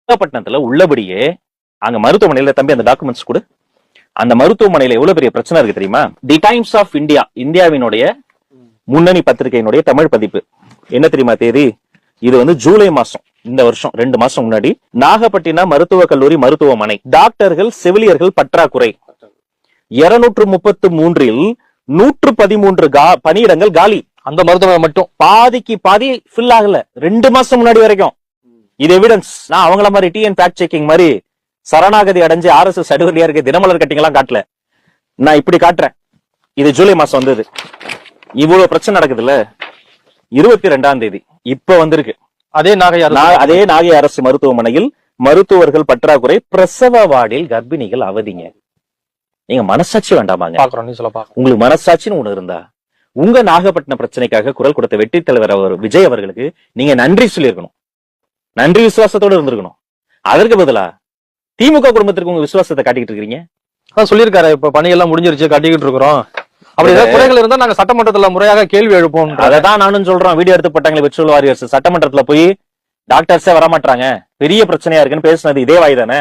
நாகப்பட்டினத்துல உள்ளபடியே அங்க மருத்துவமனையில தம்பி அந்த டாக்குமெண்ட்ஸ் கொடு. அந்த மருத்துவமனையில எவ்வளவு பெரிய பிரச்சனை இருக்கு தெரியுமா? தி டைம்ஸ் ஆஃப் இந்தியா, இந்தியாவினுடைய முன்னணி பத்திரிகையினுடைய தமிழ் பதிப்பு என்ன தெரியுமா தேதி? இது வந்து ஜூலை மாசம், இந்த வருஷம் 2 மாசம் முன்னாடி. நாகப்பட்டினம் மருத்துவக் கல்லூரி மருத்துவமனை டாக்டர்கள் செவிலியர்கள் பற்றாக்குறை 233 113 பணியிடங்கள் காலி. அந்த மருத்துவமனை மட்டும் பாதிக்கு பாதி ஃபில் ஆகல 2 மாசம் முன்னாடி வரைக்கும். இது எவிடன்ஸ். நான் அவங்கள மாதிரி டிஎன் ஃபேக்ட் செக்கிங் மாதிரி சரணாகதி அடைஞ்சு RSS அடிவலியா இருக்க தினமலர் கட்டிங் எல்லாம் காட்டல, நான் இப்படி காட்டுறேன். இது ஜூலை மாசம் வந்தது. இவ்வளவு பிரச்சனை நடக்குதுல்ல. 22ஆம் தேதி இப்ப வந்திருக்கு. அதே நாகை அரசு மருத்துவமனையில் மருத்துவர்கள் பற்றாக்குறை, பிரசவ வார்டில் கர்ப்பிணிகள் அவதிங்க. நீங்க மனசாட்சி வேண்டாமாங்க? உங்களுக்கு மனசாட்சின்னு ஒண்ணு இருந்தா உங்க நாகப்பட்டினம் பிரச்சனைக்காக குரல் கொடுத்த வெற்றி தலைவர் விஜய் அவர்களுக்கு நீங்க நன்றி சொல்லியிருக்கணும், நன்றி விசுவாசத்தோடு இருந்திருக்கணும். அதற்கு பதிலா திமுக குடும்பத்திற்கு உங்க விசுவாசத்தை காட்டிக்கிட்டு இருக்கீங்க. சொல்லியிருக்காரு, இப்ப பணியெல்லாம் முடிஞ்சிருச்சு, கட்டிக்கிட்டு இருக்கிறோம். அப்படி ஏதாவது குறைகள் இருந்தா நாங்க சட்டமன்றத்துல முறையாக கேள்வி எழுப்போம். அதான் நானும் சொல்றோம். வீடியோ எடுத்து போட்டாங்களே விர்ச்சுவல் வாரியர்ஸ், சட்டமன்றத்துல போய் டாக்டர்ஸே வரமாட்டாங்க, பெரிய பிரச்சனையா இருக்குன்னு பேசினது இதே வாய் தானே.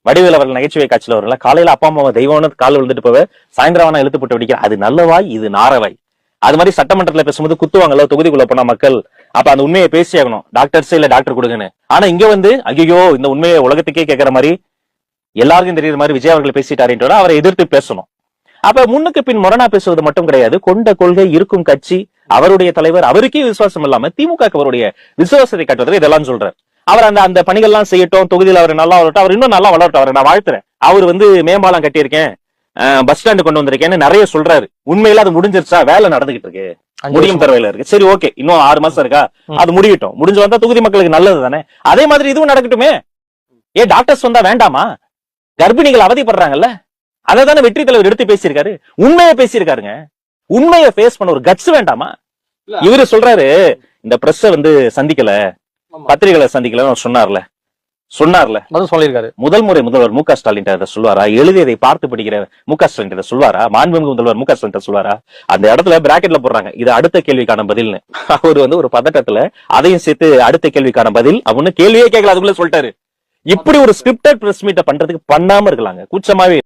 வடிவேல் அவர்கள் நகைச்சுவை காட்சியில் வரல, காலையில அப்பா அம்மாவை தெய்வம்னு கால் விழுந்துட்டு போவே, சாயந்தரம் இழுத்து போட்டு வெடிக்கிற அது நல்ல வாய், இது நாரவாய். அது மாதிரி சட்டமன்றத்துல பேசும்போது குத்துவாங்கல்ல தொகுதிக்குள்ள போனா மக்கள், அப்ப அந்த உண்மையை பேசி ஆகணும். டாக்டர்ஸே இல்ல டாக்டர் கொடுங்கன்னு. ஆனா இங்க வந்து ஐயோ இந்த உண்மையை உலகத்துக்கே கேட்கிற மாதிரி எல்லாருக்கும் தெரியுற மாதிரி விஜய் அவர்கள் பேசிட்டாருன்ற அவரை எதிர்த்து பேசணும். அப்ப முன்னுக்கு பின் முரணா பேசுவது மட்டும் கிடையாது, கொண்ட கொள்கை இருக்கும் கட்சி, அவருடைய தலைவர், அவருக்கே விசுவாசம் இல்லாம திமுக அவருடைய விசுவாசத்தை காட்டுவதற்கு இதெல்லாம் சொல்றாரு. அவர் அந்த பணிகள்லாம் செய்யட்டும், தொகுதியில் அவர் நல்லா வளரட்டும், அவர் இன்னும் நல்லா வளரட்டும், அவரை நான் வாழ்த்துறேன். அவர் வந்து மேம்பாலம் கட்டியிருக்கேன், பஸ் ஸ்டாண்டு கொண்டு வந்திருக்கேன்னு நிறைய சொல்றாரு. உண்மையில அது முடிஞ்சிருச்சா? வேலை நடந்துகிட்டு இருக்கு, முடியும் தரவையில இருக்கு. சரி ஓகே, இன்னும் 6 மாசம் இருக்கா, அது முடியட்டும். முடிஞ்சு வந்தா தொகுதி மக்களுக்கு நல்லது தானே. அதே மாதிரி இதுவும் நடக்கட்டுமே. ஏன் டாக்டர்ஸ் வந்தா வேண்டாமா? கர்ப்பிணிகள் அவதிப்படுறாங்கல்ல, அதை தானே வெற்றி தலைவர் எடுத்து பேசியிருக்காரு. உண்மையை பேசியிருக்காருங்க. உண்மையை ஃபேஸ் பண்ண ஒரு கட்ஸ் வேண்டாமா? இவரு சொல்றாரு இந்த பிரஸ் வந்து சந்திக்கல, பத்திரிகைகளை சந்திக்கல சொன்னார்ல சொல்லியிருக்காரு. முதல் முறை முதல்வர் மு க ஸ்டாலின் சொல்வாரா? எழுதியதை பார்த்து படிக்கிற மு க ஸ்டாலின் சொல்வாரா? மாண்புமிகு முதல்வர் மு க ஸ்டாலின் சொல்வாரா? அந்த இடத்துல பிராக்கெட்ல போடுறாங்க, இது அடுத்த கேள்விக்கான பதில்னு. அவர் வந்து ஒரு பதட்டத்துல அதையும் சேர்த்து அடுத்த கேள்விக்கான பதில் அப்படின்னு கேள்வியே கேட்கல, அதுக்குள்ள சொல்லிட்டாரு. இப்படி ஒரு ஸ்கிரிப்டட் பிரஸ் மீட்டை பண்றதுக்கு பண்ணாம இருக்கலாங்க, கூச்சமாவே.